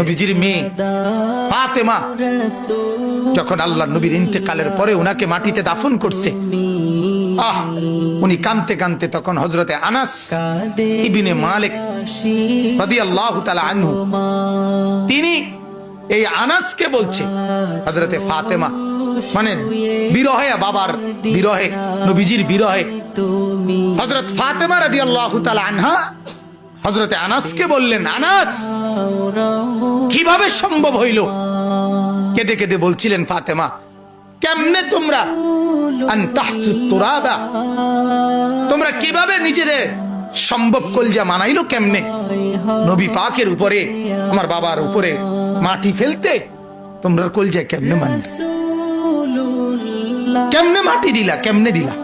নবীজির মেয়ে ফাতেমা যখন আল্লাহর নবীর ইন্তেকালের পরে উনাকে মাটিতে দাফন করছে, উনি কাঁদতে কাঁদতে তখন হযরতে আনাস ইবনে মালিক রাদিয়াল্লাহু তাআলা আনহু তিনি এই আনাসকে বলছে, হযরতে ফাতেমা মানে বিরহে, বাবার বিরহে, নবীজির বিরহে হযরত ফাতেমা রাদিয়াল্লাহু তাআলা আনহা হযরতে আনাসকে বললেন, আনাস কিভাবে সম্ভব হইল? কেঁদে কেঁদে বলছিলেন ফাতেমা, কেমনে তোমরা তোমরা কিভাবে নিজেদের সম্ভব কলজা মানাইলো কেমনে? নবী পাকের উপরে, আমার বাবার উপরে মাটি ফেলতে তোমরা কলজা কেমনে মানলে? কেমনে মাটি দিলা? কেমনে দিলা?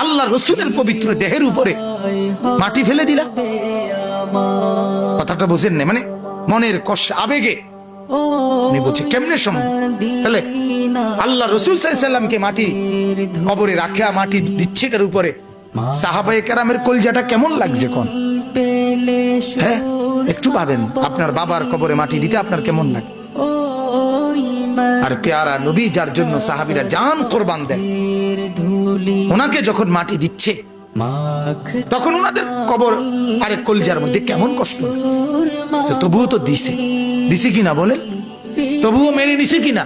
আল্লাহ রসুলের পবিত্র দেহের উপরে মাটি ফেলে দিলা? কথাটা বুঝেন না, মানে মনের কষ্ট, আবেগে বলছে কেমনে সম্ভব? তাহলে আল্লাহ রসুল সাল্লাল্লাহু আলাইহি ওয়াসাল্লামকে মাটি কবরে রাখা, মাটি দিচ্ছে এটার উপরে, সাহাবায়ে কেরামের কলজাটা কেমন লাগছে কোন? হ্যাঁ, একটু ভাবেন, আপনার বাবার কবরে মাটি দিতে আপনার কেমন লাগে? আর পেয়ারা নবী যার জন্য সাহাবীরা জান কোরবান দেয়, ওনাকে যখন মাটি দিচ্ছে তখন ওনাদের কবর আরে কলজার মধ্যে কেমন কষ্ট লাগছে। তবুও তো দিছে কিনা বলেন? তবুও মেনে নিছে কিনা?